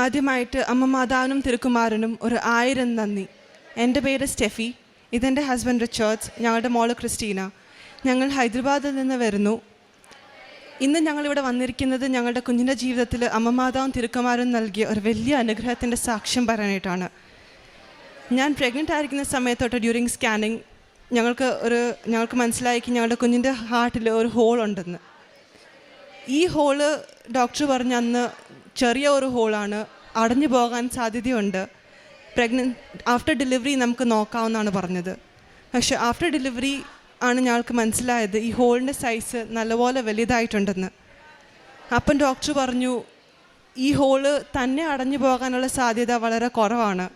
ആദ്യമായിട്ട് അമ്മ മാതാവിനും തിരുക്കുമാരനും ഒരു 1000 നന്ദി. എൻ്റെ പേര് സ്റ്റെഫി, ഇതെൻ്റെ ഹസ്ബൻഡ് റിച്ചാർഡ്സ്, ഞങ്ങളുടെ മോള് ക്രിസ്റ്റീന. ഞങ്ങൾ ഹൈദരാബാദിൽ നിന്ന് വരുന്നു. ഇന്ന് ഞങ്ങളിവിടെ വന്നിരിക്കുന്നത് ഞങ്ങളുടെ കുഞ്ഞിൻ്റെ ജീവിതത്തിൽ അമ്മ മാതാവും തിരുക്കുമാരനും നൽകിയ ഒരു വലിയ അനുഗ്രഹത്തിൻ്റെ സാക്ഷ്യം പറയാനായിട്ടാണ്. ഞാൻ പ്രഗ്നൻ്റ് ആയിരിക്കുന്ന സമയത്തോട്ട് ഡ്യൂറിങ് സ്കാനിങ് ഞങ്ങൾക്ക് മനസ്സിലാക്കി ഞങ്ങളുടെ കുഞ്ഞിൻ്റെ ഹാർട്ടിൽ ഒരു ഹോൾ ഉണ്ടെന്ന്. ഈ ഹോള് ഡോക്ടർ പറഞ്ഞ അന്ന് ചെറിയ ഒരു ഹോളാണ്, അടഞ്ഞു പോകാൻ സാധ്യതയുണ്ട്, ആഫ്റ്റർ ഡെലിവറി നമുക്ക് നോക്കാമെന്നാണ് പറഞ്ഞത്. പക്ഷേ ആഫ്റ്റർ ഡെലിവറി ആണ് ഞങ്ങൾക്ക് മനസ്സിലായത് ഈ ഹോളിൻ്റെ സൈസ് നല്ലപോലെ വലുതായിട്ടുണ്ടെന്ന്. അപ്പം ഡോക്ടർ പറഞ്ഞു ഈ ഹോള് തന്നെ അടഞ്ഞു പോകാനുള്ള സാധ്യത വളരെ കുറവാണ്,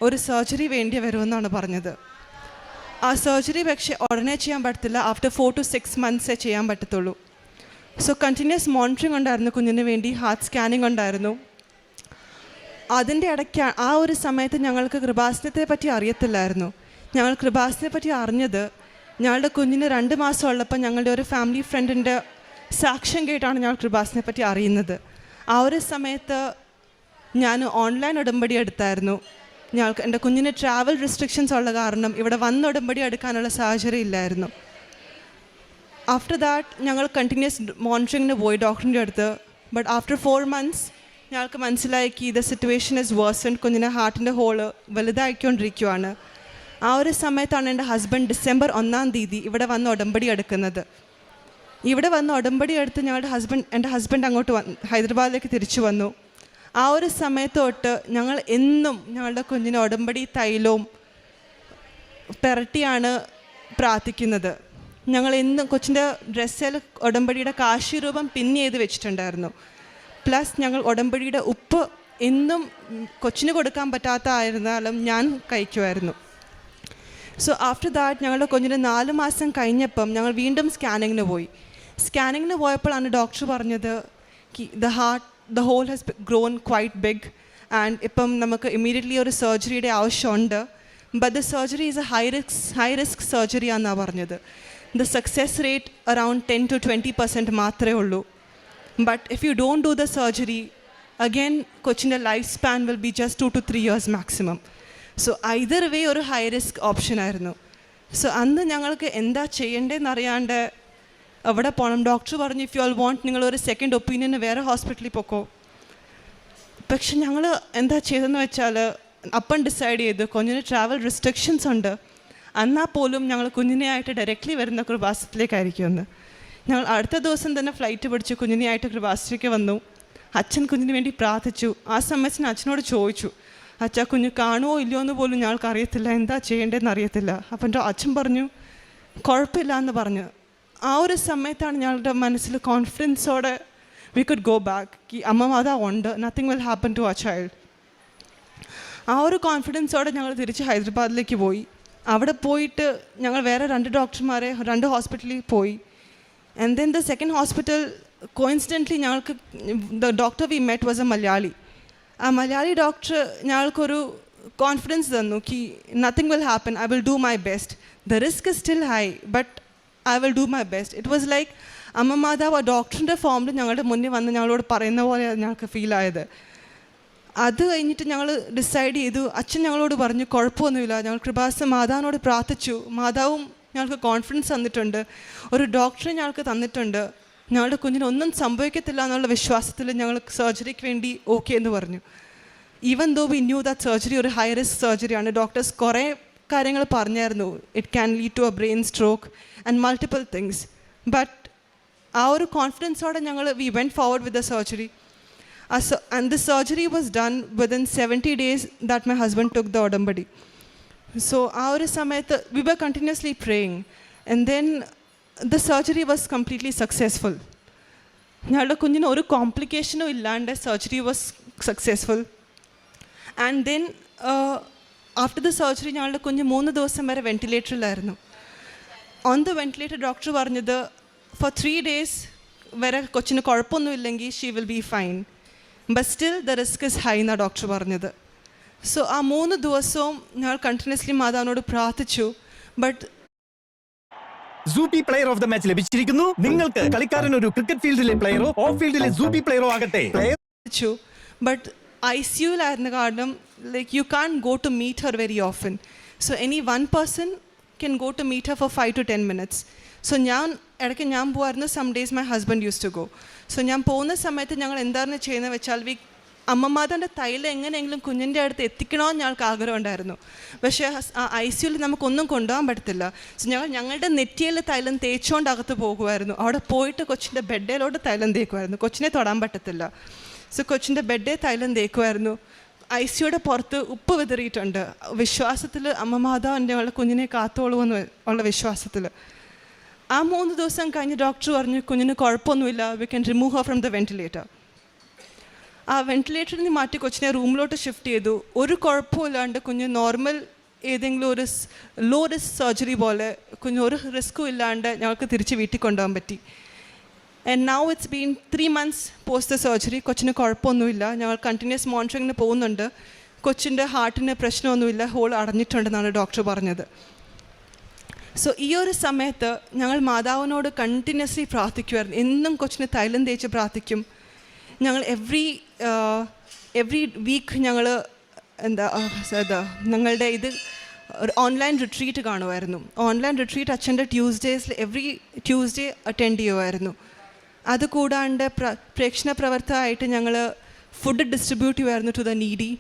ഒരു സർജറി വേണ്ടി വരുമെന്നാണ് പറഞ്ഞത്. ആ സർജറി പക്ഷേ ഉടനെ ചെയ്യാൻ പറ്റത്തില്ല, ആഫ്റ്റർ 4 to 6 months ചെയ്യാൻ പറ്റത്തുള്ളൂ. സോ കണ്ടിന്യൂസ് മോണിറ്ററിങ് ഉണ്ടായിരുന്നു കുഞ്ഞിന് വേണ്ടി, ഹാർട്ട് സ്കാനിങ് ഉണ്ടായിരുന്നു. അതിൻ്റെ ഇടയ്ക്ക് ആ ഒരു സമയത്ത് ഞങ്ങൾക്ക് കൃപാസനത്തെ പറ്റി അറിയത്തില്ലായിരുന്നു. ഞങ്ങൾ കൃപാസനത്തെ പറ്റി അറിഞ്ഞത് ഞങ്ങളുടെ കുഞ്ഞിന് 2 മാസം ഉള്ളപ്പോൾ ഞങ്ങളുടെ ഒരു ഫാമിലി ഫ്രണ്ടിൻ്റെ സാക്ഷ്യം കേട്ടാണ് ഞങ്ങൾ കൃപാസനത്തെ പറ്റി അറിയുന്നത്. ആ ഒരു സമയത്ത് ഞാൻ ഓൺലൈൻ ഉടമ്പടി എടുത്തായിരുന്നു. ഞങ്ങൾക്ക് എൻ്റെ കുഞ്ഞിന് ട്രാവൽ റെസ്ട്രിക്ഷൻസ് ഉള്ള കാരണം ഇവിടെ വന്ന് ഉടമ്പടി എടുക്കാനുള്ള സാഹചര്യം ഇല്ലായിരുന്നു. ആഫ്റ്റർ ദാറ്റ് ഞങ്ങൾ കണ്ടിന്യൂസ് മോണിറ്ററിങ്ങിന് പോയി ഡോക്ടറിൻ്റെ അടുത്ത്. ബട്ട് ആഫ്റ്റർ 4 months ഞങ്ങൾക്ക് മനസ്സിലാക്കി ദ സിറ്റുവേഷൻ ഇസ് വേഴ്സൺ, കുഞ്ഞിൻ്റെ ഹാർട്ടിൻ്റെ ഹോള് വലുതായിക്കൊണ്ടിരിക്കുകയാണ്. ആ ഒരു സമയത്താണ് എൻ്റെ ഹസ്ബൻഡ് ഡിസംബർ 1 ഇവിടെ വന്ന് ഉടമ്പടി എടുക്കുന്നത്. ഇവിടെ വന്ന് ഉടമ്പടി എടുത്ത് എൻ്റെ ഹസ്ബൻഡ് അങ്ങോട്ട് ഹൈദരാബാദിലേക്ക് തിരിച്ചു വന്നു. ആ ഒരു സമയത്തോട്ട് ഞങ്ങൾ എന്നും ഞങ്ങളുടെ കുഞ്ഞിന് ഉടമ്പടി തൈലവും പെരട്ടിയാണ് പ്രാർത്ഥിക്കുന്നത്. ഞങ്ങൾ എന്നും കൊച്ചിൻ്റെ ഡ്രസ്സിൽ ഉടമ്പടിയുടെ കാശിരൂപം പിൻ ചെയ്ത് വെച്ചിട്ടുണ്ടായിരുന്നു. പ്ലസ് ഞങ്ങൾ ഉടമ്പടിയുടെ ഉപ്പ് എന്നും കൊച്ചിന് കൊടുക്കാൻ പറ്റാത്തതായിരുന്നാലും ഞാൻ കഴിക്കുമായിരുന്നു. സോ ആഫ്റ്റർ ദാറ്റ് ഞങ്ങളുടെ കുഞ്ഞിന് 4 മാസം കഴിഞ്ഞപ്പം ഞങ്ങൾ വീണ്ടും സ്കാനിങ്ങിന് പോയി. സ്കാനിങ്ങിന് പോയപ്പോഴാണ് ഡോക്ടർ പറഞ്ഞത് the hole has grown quite big and ഇപ്പം നമുക്ക് ഇമ്മീഡിയറ്റ്ലി ഒരു സർജറിയുടെ ആവശ്യമുണ്ട്. But the surgery is a high risk surgery ആണെന്നാണ് പറഞ്ഞത്. The success rate around 10 to 20% മാത്രമേ ഉള്ളൂ. But if you don't do the surgery, again കൊച്ചിൻ്റെ life span will be just 2 to 3 years maximum. So either way ഒരു high risk option ആയിരുന്നു. So അന്ന് ഞങ്ങൾക്ക് എന്താ ചെയ്യേണ്ടതെന്ന് അറിയാണ്ട് അവിടെ പോകണം. ഡോക്ടർ പറഞ്ഞു ഇഫ് യു ആൾ വാണ്ട് നിങ്ങളൊരു സെക്കൻഡ് ഒപ്പീനിയന് വേറെ ഹോസ്പിറ്റലിൽ പോക്കോ. പക്ഷെ ഞങ്ങൾ എന്താ ചെയ്തതെന്ന് വെച്ചാൽ അപ്പം ഡിസൈഡ് ചെയ്തു കുഞ്ഞിന് ട്രാവൽ റെസ്ട്രിക്ഷൻസ് ഉണ്ട്, എന്നാൽ പോലും ഞങ്ങൾ കുഞ്ഞിനെയായിട്ട് ഡയറക്റ്റ്ലി വരുന്ന കൃപാസനത്തിലേക്കായിരിക്കുമെന്ന്. ഞങ്ങൾ അടുത്ത ദിവസം തന്നെ ഫ്ലൈറ്റ് പിടിച്ച് കുഞ്ഞിനെയായിട്ട് കൃപാസനത്തിലേക്ക് വന്നു. അച്ഛൻ കുഞ്ഞിന് വേണ്ടി പ്രാർത്ഥിച്ചു. ആ സമയത്തിന് അച്ഛനോട് ചോദിച്ചു അച്ഛാ കുഞ്ഞ് കാണുമോ ഇല്ലയോ എന്ന് പോലും ഞങ്ങൾക്ക് അറിയത്തില്ല, എന്താ ചെയ്യേണ്ടതെന്ന് അറിയത്തില്ല. അപ്പം അച്ഛൻ പറഞ്ഞു കുഴപ്പമില്ല എന്ന് പറഞ്ഞു. ആ ഒരു സമയത്താണ് ഞങ്ങളുടെ മനസ്സിൽ കോൺഫിഡൻസോടെ വി കുഡ് ഗോ ബാക്ക്, ഈ അമ്മ മാതാ ഉണ്ട്, നത്തിങ് വിൽ ഹാപ്പൻ ടു ആ ചൈൽഡ്. ആ ഒരു കോൺഫിഡൻസോടെ ഞങ്ങൾ തിരിച്ച് ഹൈദരാബാദിലേക്ക് പോയി. അവിടെ പോയിട്ട് ഞങ്ങൾ വേറെ 2 ഡോക്ടർമാരെ 2 ഹോസ്പിറ്റലിൽ പോയി. And then the second hospital coincidentally ഞങ്ങൾക്ക് the doctor we met was a Malayali. ആ മലയാളി ഡോക്ടർ ഞങ്ങൾക്കൊരു കോൺഫിഡൻസ് തന്നു കി nothing will happen, I will do my best, the risk is still high but I will do my best. It was like അമ്മ മാതാവ് ആ ഡോക്ടറിൻ്റെ ഫോമിൽ ഞങ്ങളുടെ മുന്നിൽ വന്ന് ഞങ്ങളോട് പറയുന്ന പോലെ ഞങ്ങൾക്ക് ഫീലായത്. അത് കഴിഞ്ഞിട്ട് ഞങ്ങൾ ഡിസൈഡ് ചെയ്തു. അച്ഛൻ ഞങ്ങളോട് പറഞ്ഞു കുഴപ്പമൊന്നുമില്ല, ഞങ്ങൾ കൃപാസന മാതാവിനോട് പ്രാർത്ഥിച്ചു. മാതാവും ഞങ്ങൾക്ക് കോൺഫിഡൻസ് തന്നിട്ടുണ്ട്, ഒരു ഡോക്ടറെ ഞങ്ങൾക്ക് തന്നിട്ടുണ്ട്, ഞങ്ങളുടെ കുഞ്ഞിനൊന്നും സംഭവിക്കത്തില്ല എന്നുള്ള വിശ്വാസത്തിൽ ഞങ്ങൾ സർജറിക്ക് വേണ്ടി ഓക്കെ എന്ന് പറഞ്ഞു. Even though we knew that surgery ഒരു ഹൈ റിസ്ക് സർജറിയാണ്. ഡോക്ടേഴ്സ് കുറേ കാര്യങ്ങൾ പറഞ്ഞായിരുന്നു, it can lead to a brain stroke and multiple things. But ആ ഒരു കോൺഫിഡൻസോടെ ഞങ്ങൾ we went forward with the surgery. And the surgery was done within 70 days that my husband took the Odambadi. So our samayathu we were continuously praying, and then the surgery was completely successful. Nyalde kunjinu oru complication illande surgery was successful. And then after the surgery nyalde kunju 3 ദിവസം വരെ വെന്റിലേറ്ററിലായിരുന്നു. On the ventilator doctor പറഞ്ഞത് for 3 days വരെ കൊച്ചിന് കുഴപ്പമൊന്നുമില്ലെങ്കിൽ she will be fine. But still the risk is high എന്നാണ് doctor പറഞ്ഞത്. So ആ 3 ദിവസവും ഞങ്ങൾ കണ്ടിന്യൂസ്ലി മാതാവിനോട് പ്രാർത്ഥിച്ചു. ബട്ട് സൂപ്പി പ്ലെയർ ഓഫ് ദ മാച്ച് ലഭിച്ചിരിക്കുന്നു. നിങ്ങൾക്ക് കളിക്കാരൻ ഒരു ക്രിക്കറ്റ് ഫീൽഡിലെ പ്ലെയറോ ഓഫ് ഫീൽഡിലെ സൂപ്പി പ്ലെയറോ ആകട്ടെ. ബട്ട് ICUലായിരുന്ന കാരണം like you can't go to meet her very often. So any one person can go to meet her for 5 to 10 minutes. So ഇടയ്ക്ക് ഞാൻ പോകുമായിരുന്നു. Some days my husband use to go. So ഞാൻ പോകുന്ന സമയത്ത് ഞങ്ങൾ എന്താണ് ചെയ്യുന്നത് വെച്ചാൽ അമ്മമാതാൻ്റെ തൈലം എങ്ങനെയെങ്കിലും കുഞ്ഞിൻ്റെ അടുത്ത് എത്തിക്കണമെന്ന് ഞങ്ങൾക്ക് ആഗ്രഹം ഉണ്ടായിരുന്നു. പക്ഷേ ICUവിൽ നമുക്കൊന്നും കൊണ്ടുപോകാൻ പറ്റത്തില്ല. സോ ഞങ്ങളുടെ നെറ്റിയിൽ തൈലം തേച്ചുകൊണ്ട് അകത്ത് പോകുമായിരുന്നു. അവിടെ പോയിട്ട് കൊച്ചിൻ്റെ ബെഡേലോട്ട് തൈലം തേക്കുമായിരുന്നു. കൊച്ചിനെ തൊടാൻ പറ്റത്തില്ല. സോ കൊച്ചിൻ്റെ ബെഡേ തൈലം തേക്കുമായിരുന്നു. ICUയുടെ പുറത്ത് ഉപ്പ് വിതറിയിട്ടുണ്ട്. വിശ്വാസത്തിൽ അമ്മമാതാ എൻ്റെ കുഞ്ഞിനെ കാത്തോളുമെന്ന് ഉള്ള വിശ്വാസത്തിൽ. ആ 3 ദിവസം കഴിഞ്ഞ് ഡോക്ടർ പറഞ്ഞു കുഞ്ഞിന് കുഴപ്പമൊന്നുമില്ല, we can remove Har from the ventilator. ആ വെൻറ്റിലേറ്ററിൽ നിന്ന് മാറ്റി കൊച്ചിനെ റൂമിലോട്ട് ഷിഫ്റ്റ് ചെയ്തു. ഒരു കുഴപ്പമില്ലാണ്ട് കുഞ്ഞ് നോർമൽ ഏതെങ്കിലും ഒരു ലോ റിസ്ക് സർജറി പോലെ കുഞ്ഞ് ഒരു റിസ്ക്കും ഇല്ലാണ്ട് ഞങ്ങൾക്ക് തിരിച്ച് വീട്ടിൽ കൊണ്ടുപോകാൻ പറ്റി. And now it's been 3 months post the surgery. കൊച്ചിന് കുഴപ്പമൊന്നുമില്ല. ഞങ്ങൾ കണ്ടിന്യൂസ് മോണിറ്ററിങ്ങിന് പോകുന്നുണ്ട്. കൊച്ചിൻ്റെ ഹാർട്ടിന് പ്രശ്നമൊന്നുമില്ല, ഹോൾ അടഞ്ഞിട്ടുണ്ടെന്നാണ് ഡോക്ടർ പറഞ്ഞത്. സോ ഈ ഒരു സമയത്ത് ഞങ്ങൾ മാതാവിനോട് കണ്ടിന്യൂസ്ലി പ്രാർത്ഥിക്കുമായിരുന്നു. എന്നും കൊച്ചിന് തൈലം തേച്ച് പ്രാർത്ഥിക്കും. ഞങ്ങൾ എവറി വീക്ക് ഞങ്ങൾ ഞങ്ങളുടെ ഒരു ഓൺലൈൻ റിട്രീറ്റ് കാണുമായിരുന്നു. ഓൺലൈൻ റിട്രീറ്റ് അച്ഛൻ്റെ എവറി ട്യൂസ്ഡേ അറ്റൻഡ് ചെയ്യുമായിരുന്നു. അതുകൂടാണ്ട് പ്രേക്ഷണ പ്രവർത്തകമായിട്ട് ഞങ്ങൾ ഫുഡ് ഡിസ്ട്രിബ്യൂട്ട് ചെയ്യുമായിരുന്നു to the needy.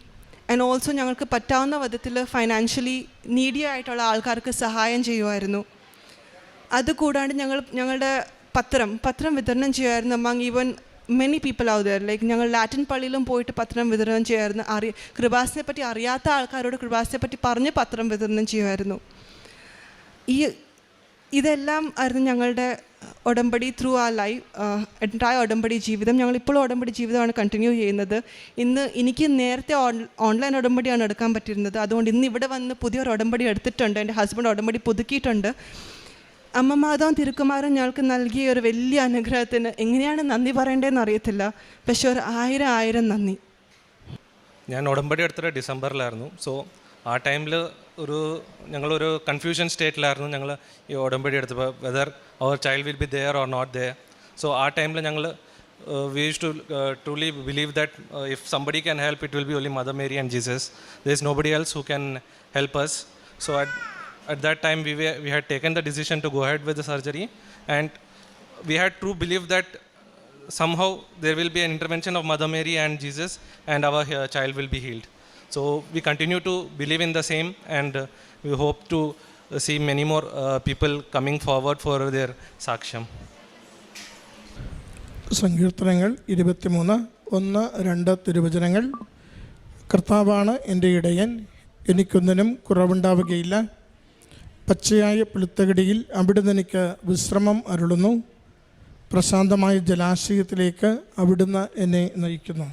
And also ഞങ്ങൾക്ക് പറ്റാവുന്ന വിധത്തിൽ ഫൈനാൻഷ്യലി നീഡി ആയിട്ടുള്ള ആൾക്കാർക്ക് സഹായം ചെയ്യുമായിരുന്നു. അതുകൂടാണ്ട് ഞങ്ങളുടെ പത്രം വിതരണം ചെയ്യുമായിരുന്നു among even many people out there. Like ഞങ്ങൾ ലാറ്റിൻ പള്ളിയിലും പോയിട്ട് പത്രം വിതരണം ചെയ്യുമായിരുന്നു. കൃപാസനെ പറ്റി അറിയാത്ത ആൾക്കാരോട് കൃപാസനെ പറ്റി പറഞ്ഞ് പത്രം വിതരണം ചെയ്യുമായിരുന്നു. ഇതെല്ലാം ആയിരുന്നു ഞങ്ങളുടെ ഉടമ്പടി ത്രൂ ആ ലൈഫ്, എൻറ്റയർ ഉടമ്പടി ജീവിതം. ഞങ്ങളിപ്പോഴും ഉടമ്പടി ജീവിതമാണ് കണ്ടിന്യൂ ചെയ്യുന്നത്. എനിക്ക് നേരത്തെ ഓൺലൈൻ ഉടമ്പടിയാണ് എടുക്കാൻ പറ്റിയിരുന്നത്. അതുകൊണ്ട് ഇന്ന് ഇവിടെ വന്ന് പുതിയൊരു ഉടമ്പടി എടുത്തിട്ടുണ്ട്. എൻ്റെ ഹസ്ബൻഡ് ഉടമ്പടി പുതുക്കിയിട്ടുണ്ട്. അമ്മ മാതാവും തിരുക്കുമാരൻ ഞങ്ങൾക്ക് നൽകിയ ഒരു വലിയ അനുഗ്രഹത്തിന് എങ്ങനെയാണ് നന്ദി പറയേണ്ടതെന്ന് അറിയത്തില്ല. പക്ഷെ 1000 നന്ദി. ഞാൻ ഉടമ്പടി എടുത്തത് ഡിസംബറിലായിരുന്നു. സോ ആ ടൈമിൽ ഞങ്ങളൊരു കൺഫ്യൂഷൻ സ്റ്റേറ്റിലായിരുന്നു ഞങ്ങൾ ഈ ഉടമ്പടി എടുത്തപ്പോൾ, whether our child will be there or not there. So ആ ടൈമിൽ ഞങ്ങൾ we used to truly believe that if somebody can help, it will be only Mother Mary and Jesus. There is nobody else who can help us. So at that time we had taken the decision to go ahead with the surgery, and we had true belief that somehow there will be an intervention of Mother Mary and Jesus, and our child will be healed. So we continue to believe in the same, and we hope to see many more people coming forward for their saksham. സങ്കീർത്തനങ്ങൾ 23:1-2 തിരുവചനങ്ങൾ. കർത്താവാണ് എൻ്റെ ഇടയൻ, എനിക്കൊന്നിനും കുറവുണ്ടാവുകയില്ല. പച്ചയായ പുൽത്തകിടിയിൽ അവിടുന്ന് എനിക്ക് വിശ്രമം അരുളുന്നു. പ്രശാന്തമായ ജലാശയത്തിലേക്ക് അവിടുന്ന് എന്നെ നയിക്കുന്നു.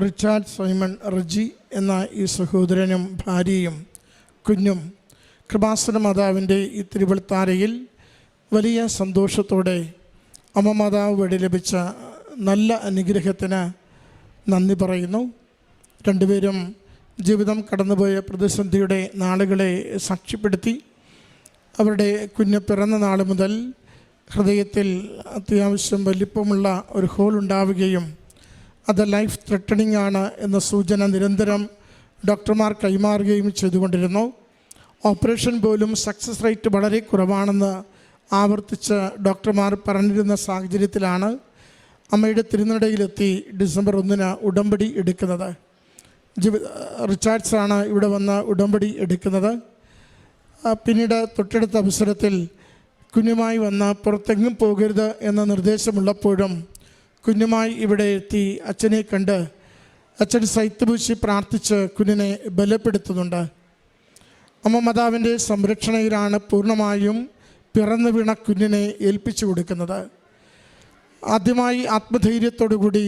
റിച്ചാർഡ് സൈമൺ റജി എന്ന ഈ സഹോദരനും ഭാര്യയും കുഞ്ഞും കൃപാസന മാതാവിൻ്റെ ഈ തിരുവൾത്താരയിൽ വലിയ സന്തോഷത്തോടെ അമ്മ മാതാവ് വഴി ലഭിച്ച നല്ല അനുഗ്രഹത്തിന് നന്ദി പറയുന്നു. രണ്ടുപേരും ജീവിതം കടന്നുപോയ പ്രതിസന്ധിയുടെ നാളുകളെ സാക്ഷ്യപ്പെടുത്തി. അവരുടെ കുഞ്ഞ് പിറന്ന നാൾ മുതൽ ഹൃദയത്തിൽ അത്യാവശ്യം വലിപ്പമുള്ള ഒരു ഹോൾ ഉണ്ടാവുകയും അത് ലൈഫ് ത്രെട്ടണിംഗ് ആണ് എന്ന സൂചന നിരന്തരം ഡോക്ടർമാർ കൈമാറുകയും ചെയ്തുകൊണ്ടിരുന്നു. ഓപ്പറേഷൻ പോലും സക്സസ് റേറ്റ് വളരെ കുറവാണെന്ന് ആവർത്തിച്ച് ഡോക്ടർമാർ പറഞ്ഞിരുന്ന സാഹചര്യത്തിലാണ് അമ്മയുടെ തിരുനടയിലെത്തി ഡിസംബർ 1 ഉടമ്പടി എടുക്കുന്നത്. റിച്ചാർഡ്സാണ് ഇവിടെ വന്ന് ഉടമ്പടി എടുക്കുന്നത്. പിന്നീട് തൊട്ടടുത്ത അവസരത്തിൽ കുഞ്ഞുമായി വന്ന് പുറത്തെങ്ങും പോകരുത് എന്ന നിർദ്ദേശമുള്ളപ്പോഴും കുഞ്ഞുമായി ഇവിടെ എത്തി അച്ഛനെ കണ്ട് അച്ഛൻ സൈത്തുപൂശി പ്രാർത്ഥിച്ച് കുഞ്ഞിനെ ബലപ്പെടുത്തുന്നുണ്ട്. അമ്മ മാതാവിൻ്റെ സംരക്ഷണയിലാണ് പൂർണ്ണമായും പിറന്നു വീണ കുഞ്ഞിനെ ഏൽപ്പിച്ചു കൊടുക്കുന്നത്. ആദ്യമായി ആത്മധൈര്യത്തോടുകൂടി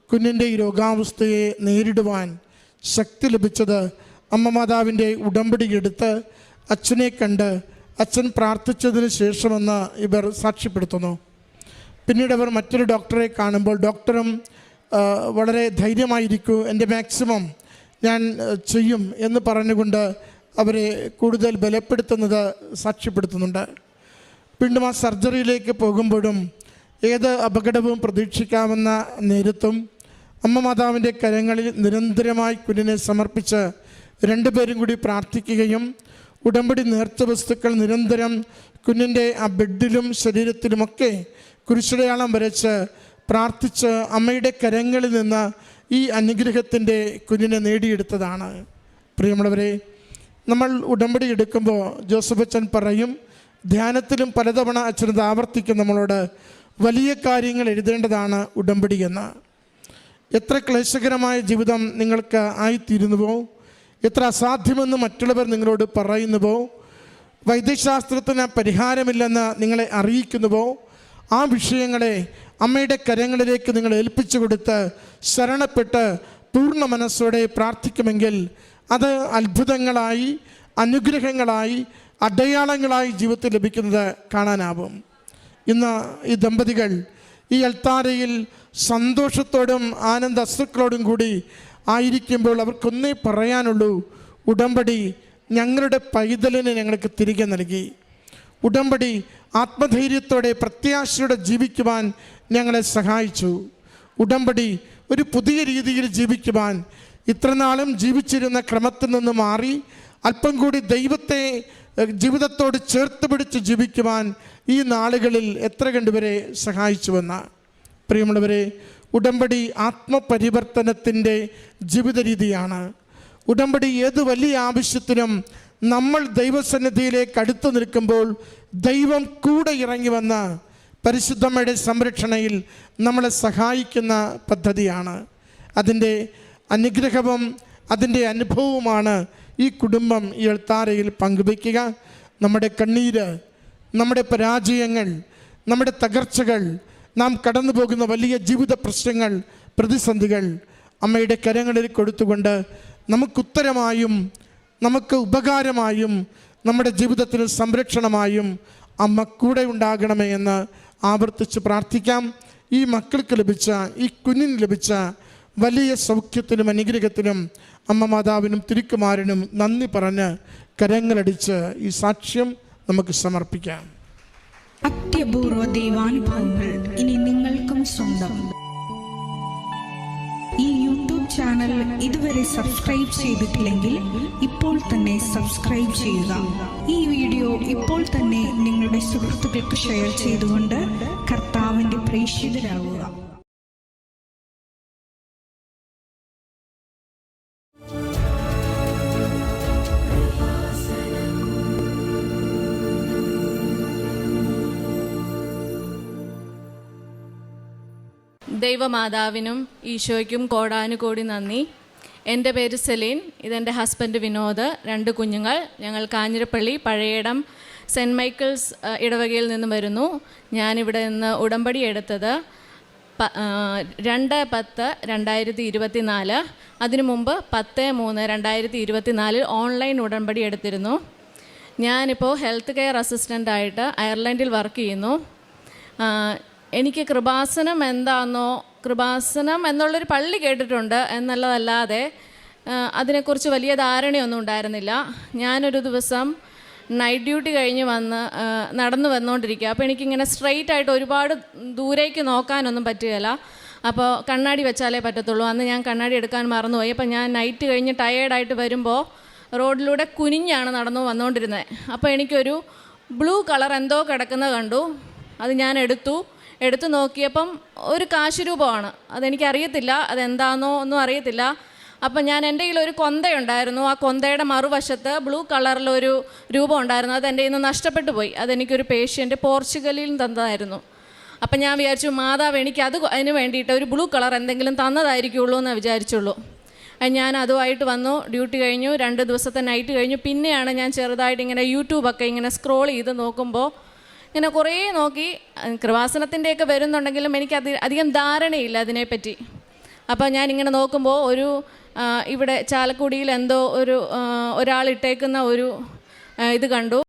കുഞ്ഞിൻ്റെ ഈ രോഗാവസ്ഥയെ നേരിടുവാൻ ശക്തി ലഭിച്ചത് അമ്മ മാതാവിൻ്റെ ഉടമ്പടി എടുത്ത് അച്ഛനെ കണ്ട് അച്ഛൻ പ്രാർത്ഥിച്ചതിന് ശേഷമെന്ന് ഇവർ സാക്ഷ്യപ്പെടുത്തുന്നു. പിന്നീട് അവർ മറ്റൊരു ഡോക്ടറെ കാണുമ്പോൾ ഡോക്ടറും വളരെ ധൈര്യമായിരിക്കൂ, എൻ്റെ മാക്സിമം ഞാൻ ചെയ്യും എന്ന് പറഞ്ഞുകൊണ്ട് അവരെ കൂടുതൽ ബലപ്പെടുത്തുന്നത് സാക്ഷ്യപ്പെടുത്തുന്നുണ്ട്. വീണ്ടും ആ സർജറിയിലേക്ക് പോകുമ്പോഴും ഏത് അപകടവും പ്രതീക്ഷിക്കാവുന്ന നേരത്തും അമ്മ മാതാവിൻ്റെ കരങ്ങളിൽ നിരന്തരമായി കുഞ്ഞിനെ സമർപ്പിച്ച് രണ്ടുപേരും കൂടി പ്രാർത്ഥിക്കുകയും ഉടമ്പടി നേർച്ച വസ്തുക്കൾ നിരന്തരം കുഞ്ഞിൻ്റെ ആ ബെഡിലും ശരീരത്തിലുമൊക്കെ കുരിശടയാളം വരച്ച് പ്രാർത്ഥിച്ച് അമ്മയുടെ കരങ്ങളിൽ നിന്ന് ഈ അനുഗ്രഹത്തിൻ്റെ കുഞ്ഞിനെ നേടിയെടുത്തതാണ്. പ്രിയമുള്ളവരെ, നമ്മൾ ഉടമ്പടി എടുക്കുമ്പോൾ ജോസഫ് അച്ഛൻ പറയും, ധ്യാനത്തിലും പലതവണ അച്ഛനത് ആവർത്തിക്കും നമ്മളോട്, വലിയ കാര്യങ്ങൾ എഴുതേണ്ടതാണ് ഉടമ്പടി എന്ന്. എത്ര ക്ലേശകരമായ ജീവിതം നിങ്ങൾക്ക് ആയിത്തീരുന്നുവോ, എത്ര അസാധ്യമെന്ന് മറ്റുള്ളവർ നിങ്ങളോട് പറയുന്നുവോ, വൈദ്യശാസ്ത്രത്തിന് പരിഹാരമില്ലെന്ന് നിങ്ങളെ അറിയിക്കുന്നുവോ, ആ വിഷയങ്ങളെ അമ്മയുടെ കരങ്ങളിലേക്ക് നിങ്ങൾ ഏൽപ്പിച്ചു കൊടുത്ത് ശരണപ്പെട്ട് പൂർണ്ണ മനസ്സോടെ പ്രാർത്ഥിക്കുമെങ്കിൽ അത് അത്ഭുതങ്ങളായി, അനുഗ്രഹങ്ങളായി, അടയാളങ്ങളായി ജീവിതത്തിൽ ലഭിക്കുന്നത് കാണാനാവും. ഇന്ന് ഈ ദമ്പതികൾ ഈ അൾത്താരയിൽ സന്തോഷത്തോടും ആനന്ദ അശ്രുക്കളോടും കൂടി ആയിരിക്കുമ്പോൾ അവർക്കൊന്നേ പറയാനുള്ളൂ, ഉടമ്പടി ഞങ്ങളുടെ പൈതലിനെ ഞങ്ങൾക്ക് തിരികെ നൽകി. ഉടമ്പടി ആത്മധൈര്യത്തോടെ പ്രത്യാശയോടെ ജീവിക്കുവാൻ ഞങ്ങളെ സഹായിച്ചു. ഉടമ്പടി ഒരു പുതിയ രീതിയിൽ ജീവിക്കുവാൻ, ഇത്രനാളും ജീവിച്ചിരുന്ന ക്രമത്തിൽ നിന്ന് മാറി അല്പം കൂടി ദൈവത്തെ ജീവിതത്തോട് ചേർത്ത് പിടിച്ച് ജീവിക്കുവാൻ ഈ നാളുകളിൽ എത്ര കണ്ടുവരെ സഹായിച്ചുവെന്ന്. പ്രിയമുള്ളവരെ, ഉടമ്പടി ആത്മപരിവർത്തനത്തിൻ്റെ ജീവിത രീതിയാണ്. ഉടമ്പടി ഏത് വലിയ ആവശ്യത്തിനും നമ്മൾ ദൈവസന്നിധിയിലേക്ക് അടുത്തു നിൽക്കുമ്പോൾ ദൈവം കൂടെ ഇറങ്ങി വന്ന് പരിശുദ്ധമ്മയുടെ സംരക്ഷണയിൽ നമ്മളെ സഹായിക്കുന്ന പദ്ധതിയാണ്. അതിൻ്റെ അനുഗ്രഹവും അതിൻ്റെ അനുഭവവുമാണ് ഈ കുടുംബം ഈ അൾത്താരയിൽ പങ്കുവയ്ക്കുക. നമ്മുടെ കണ്ണീര്, നമ്മുടെ പരാജയങ്ങൾ, നമ്മുടെ തകർച്ചകൾ, നാം കടന്നു പോകുന്ന വലിയ ജീവിത പ്രശ്നങ്ങൾ, പ്രതിസന്ധികൾ അമ്മയുടെ കരങ്ങളിൽ കൊടുത്തുകൊണ്ട് നമുക്കുത്തരമായും നമുക്ക് ഉപകാരമായും നമ്മുടെ ജീവിതത്തിന് സംരക്ഷണമായും അമ്മ കൂടെ ഉണ്ടാകണമേ എന്ന് ആവർത്തിച്ച് പ്രാർത്ഥിക്കാം. ഈ മക്കൾക്ക് ലഭിച്ച, ഈ കുഞ്ഞിന് ലഭിച്ച വലിയ സൗഖ്യത്തിനും അനുഗ്രഹത്തിനും അമ്മ മാതാവിനും തിരുക്കുമാരനും നന്ദി പറഞ്ഞ് കരങ്ങളടിച്ച് ഈ സാക്ഷ്യം നമുക്ക് സമർപ്പിക്കാം. അത്യപൂർവ ദൈവാനുഭവങ്ങൾ ഇനി നിങ്ങൾക്കും സ്വന്തം. ഈ യൂട്യൂബ് ചാനൽ ഇതുവരെ സബ്സ്ക്രൈബ് ചെയ്തിട്ടില്ലെങ്കിൽ ഇപ്പോൾ തന്നെ സബ്സ്ക്രൈബ് ചെയ്യുക. ഈ വീഡിയോ ഇപ്പോൾ തന്നെ നിങ്ങളുടെ സുഹൃത്തുക്കൾക്ക് ഷെയർ ചെയ്തുകൊണ്ട് കർത്താവിൻ്റെ പ്രേക്ഷിതരാകുക. ദൈവമാതാവിനും ഈശോയ്ക്കും കോടാനുകോടി നന്ദി. എൻ്റെ പേര് സെലീൻ, ഇതെൻ്റെ ഹസ്ബൻഡ് വിനോദ്, 2 കുഞ്ഞുങ്ങൾ. ഞങ്ങൾ കാഞ്ഞിരപ്പള്ളി പഴയടം സെൻറ്റ് മൈക്കിൾസ് ഇടവകയിൽ നിന്നും വരുന്നു. ഞാനിവിടെ നിന്ന് ഉടമ്പടി എടുത്തത് 2/10/2024. അതിനു മുമ്പ് 10/3/2024 ഓൺലൈൻ ഉടമ്പടി എടുത്തിരുന്നു. ഞാനിപ്പോൾ ഹെൽത്ത് കെയർ അസിസ്റ്റൻ്റായിട്ട് അയർലൻഡിൽ വർക്ക് ചെയ്യുന്നു. എനിക്ക് കൃപാസനം എന്താണെന്നോ, കൃപാസനം എന്നുള്ളൊരു പള്ളി കേട്ടിട്ടുണ്ട് എന്നുള്ളതല്ലാതെ അതിനെക്കുറിച്ച് വലിയ ധാരണയൊന്നും ഉണ്ടായിരുന്നില്ല. ഞാനൊരു ദിവസം നൈറ്റ് ഡ്യൂട്ടി കഴിഞ്ഞ് നടന്നു വന്നുകൊണ്ടിരിക്കുക. അപ്പോൾ എനിക്കിങ്ങനെ സ്ട്രെയിറ്റ് ആയിട്ട് ഒരുപാട് ദൂരേക്ക് നോക്കാനൊന്നും പറ്റുകയില്ല. അപ്പോൾ കണ്ണാടി വെച്ചാലേ പറ്റത്തുള്ളൂ. അന്ന് ഞാൻ കണ്ണാടി എടുക്കാൻ മറന്നുപോയി. അപ്പോൾ ഞാൻ നൈറ്റ് കഴിഞ്ഞ് ടയേർഡായിട്ട് വരുമ്പോൾ റോഡിലൂടെ കുനിഞ്ഞാണ് നടന്നു വന്നുകൊണ്ടിരുന്നത്. അപ്പോൾ എനിക്കൊരു ബ്ലൂ കളർ എന്തോ കിടക്കുന്നത് കണ്ടു. അത് ഞാൻ എടുത്തു നോക്കിയപ്പം ഒരു കാശുരൂപമാണ്. അതെനിക്കറിയത്തില്ല അതെന്താണെന്നോ ഒന്നും അറിയത്തില്ല. അപ്പം ഞാൻ എൻ്റെ കയ്യിലൊരു കൊന്തയുണ്ടായിരുന്നു. ആ കൊന്തയുടെ മറുവശത്ത് ബ്ലൂ കളറിലൊരു രൂപം ഉണ്ടായിരുന്നു. അത് എൻ്റെ കയ്യിൽ നിന്ന് നഷ്ടപ്പെട്ടു പോയി. അതെനിക്കൊരു പേഷ്യൻ്റ് പോർച്ചുഗലിൽ തന്നതായിരുന്നു. അപ്പം ഞാൻ വിചാരിച്ചു, മാതാവ് എനിക്ക് അതിന് വേണ്ടിയിട്ട് ഒരു ബ്ലൂ കളർ എന്തെങ്കിലും തന്നതായിരിക്കുള്ളൂ എന്ന് വിചാരിച്ചുള്ളൂ. ഞാൻ അതുമായിട്ട് വന്നു. ഡ്യൂട്ടി കഴിഞ്ഞു, 2 ദിവസത്തെ നൈറ്റ് കഴിഞ്ഞു. പിന്നെയാണ് ഞാൻ ചെറുതായിട്ട് ഇങ്ങനെ യൂട്യൂബൊക്കെ ഇങ്ങനെ സ്ക്രോൾ ചെയ്ത് നോക്കുമ്പോൾ ഇങ്ങനെ കുറേ നോക്കി. കൃപാസനത്തിൻ്റെയൊക്കെ വരുന്നുണ്ടെങ്കിലും എനിക്ക് അധികം ധാരണയില്ല അതിനെപ്പറ്റി. അപ്പോൾ ഞാനിങ്ങനെ നോക്കുമ്പോൾ ഇവിടെ ചാലക്കുടിയിൽ എന്തോ ഒരാളിട്ടേക്കുന്ന ഒരു ഇത് കണ്ടു.